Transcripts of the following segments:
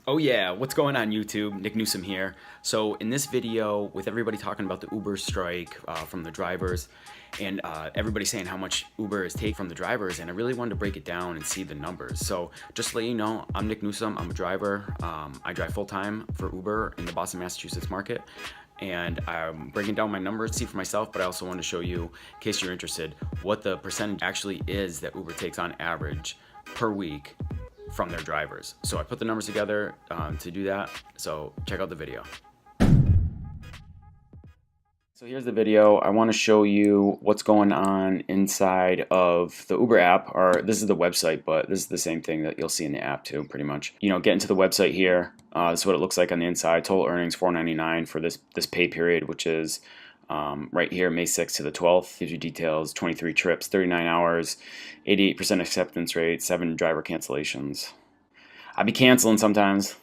Oh yeah, what's going on YouTube? Nick Newsom here. So in this video, with everybody talking about the Uber strike from the drivers, and everybody saying how much Uber is taking from the drivers, and I really wanted to break it down and see the numbers. So just to let you know, I'm Nick Newsom. I'm a driver. I drive full-time for Uber in the Boston, Massachusetts market. And I'm breaking down my numbers to see for myself, but I also want to show you, in case you're interested, what the percentage actually is that Uber takes on average per week from their drivers. So I put the numbers together to do that. So check out the video. So here's the video. I want to show you what's going on inside of the Uber app, or this is the website, but this is the same thing that you'll see in the app too, pretty much. You know, get into the website here. This is what it looks like on the inside. Total earnings $4.99 for this pay period, which is right here, May 6th to the 12th. Gives you details: 23 trips, 39 hours, 88% acceptance rate, 7 driver cancellations. I be canceling sometimes.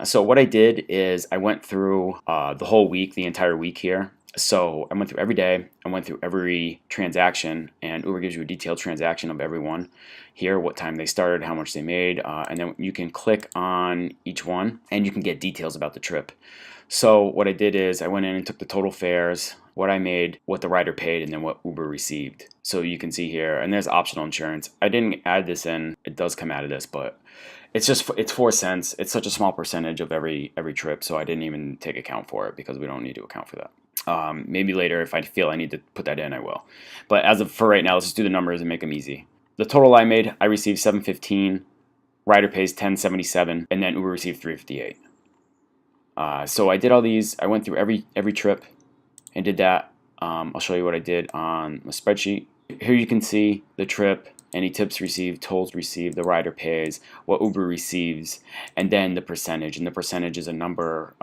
So what I did is I went through the whole week, the entire week here. So I went through every day, I went through every transaction, and Uber gives you a detailed transaction of everyone here, what time they started, how much they made, and then you can click on each one and you can get details about the trip. So what I did is I went in and took the total fares, what I made, what the rider paid, and then what Uber received. So you can see here, and there's optional insurance. I didn't add this in. It does come out of this, but it's 4 cents. It's such a small percentage of every trip, so I didn't even take account for it because we don't need to account for that. Maybe later, if I feel I need to put that in, I will. But as of for right now, let's just do the numbers and make them easy. The total I made, I received $7.15. Rider pays $10.77, and then Uber received $3.58. So I did all these. I went through every trip and did that. I'll show you what I did on the spreadsheet. Here you can see the trip, any tips received, tolls received, the rider pays, what Uber receives, and then the percentage. And the percentage is a number,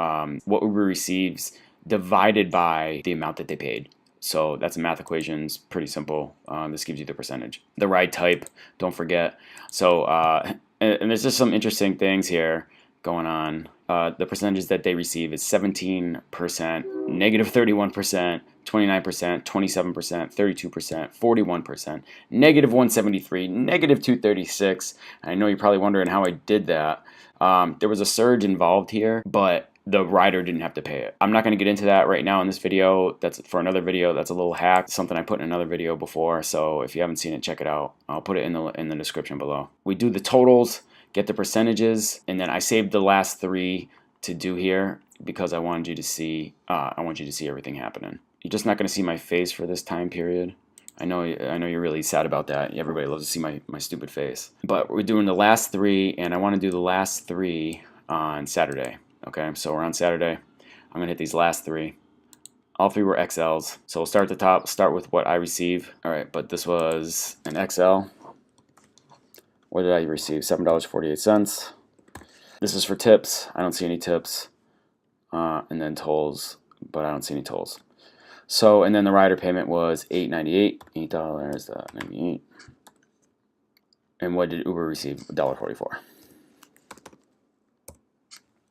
what Uber receives divided by the amount that they paid. So that's a math equation. It's pretty simple. This gives you the percentage. The ride type, don't forget. So, and there's just some interesting things here going on. The percentages that they receive is 17%, negative 31%, 29%, 27%, 32%, 41%, negative 173, negative 236. I know you're probably wondering how I did that. There was a surge involved here, but the rider didn't have to pay it. I'm not going to get into that right now in this video. That's for another video. That's a little hack, something I put in another video before. So if you haven't seen it, check it out. I'll put it in the description below. We do the totals, get the percentages, and then I saved the last 3 to do here because I wanted you to see. I want you to see everything happening. You're just not going to see my face for this time period. I know you're really sad about that. Everybody loves to see my stupid face. But we're doing the last 3, and I want to do the last 3 on Saturday. Okay, so we're on Saturday. I'm going to hit these last 3. All 3 were XLs. So we'll start at the top, start with what I receive. All right, but this was an XL. What did I receive? $7.48. This is for tips. I don't see any tips. And then tolls, but I don't see any tolls. So, and then the rider payment was $8.98. $8.98. And what did Uber receive? $1.44.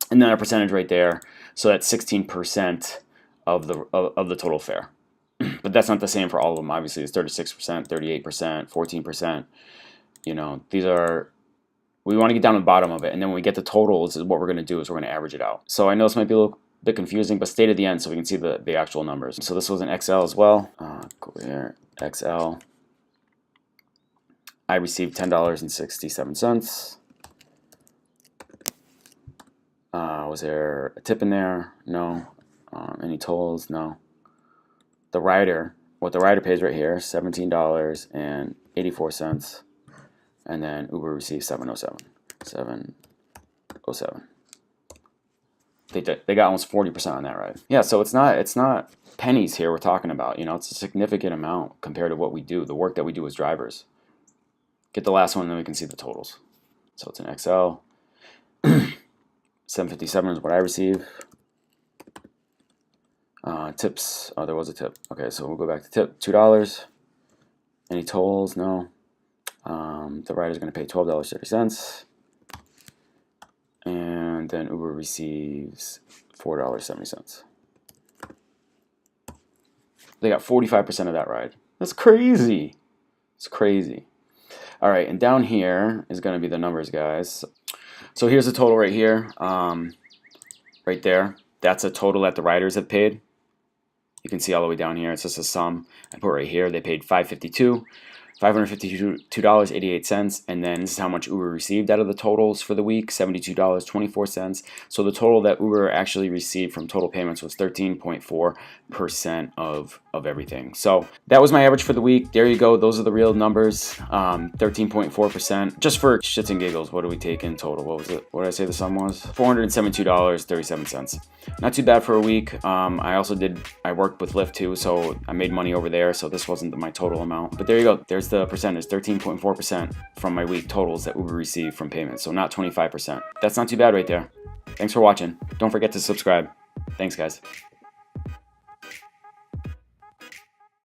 And then our percentage right there. So that's 16% of the total fare. But that's not the same for all of them. Obviously, it's 36%, 38%, 14%. You know, these are, we want to get down to the bottom of it, and then when we get the totals, what we're going to do is we're going to average it out. So I know this might be a little bit confusing, but stay to the end so we can see the actual numbers. So this was an XL as well. Go here, XL. I received $10.67. Was there a tip in there? No. Any tolls? No. The rider, what the rider pays right here, $17.84. And then Uber receives $7.07. $7.07. They got almost 40% on that ride. Yeah, so it's not pennies here we're talking about. You know, it's a significant amount compared to what we do, the work that we do as drivers. Get the last one, and then we can see the totals. So it's an XL. $7.57 is what I receive. Tips. Oh, there was a tip. Okay, so we'll go back to tip. $2. Any tolls? No. The rider's going to pay $12.30. And then Uber receives $4.70. They got 45% of that ride. That's crazy. It's crazy. All right, and down here is going to be the numbers, guys. So here's the total right here, right there. That's a total that the riders have paid. You can see all the way down here. It's just a sum. I put right here. They paid $552.88, and then this is how much Uber received out of the totals for the week, $72.24. So the total that Uber actually received from total payments was 13.4% of everything. So that was my average for the week. There you go. Those are the real numbers. 13.4%. Just for shits and giggles, what do we take in total? What was it? What did I say the sum was? $472.37. Not too bad for a week. I worked with LYFT too, so I made money over there. So this wasn't my total amount. But there you go. There's the percentage, 13.4% from my week totals that Uber received from payments. So not 25%. That's not too bad right there. Thanks for watching. Don't forget to subscribe. Thanks, guys.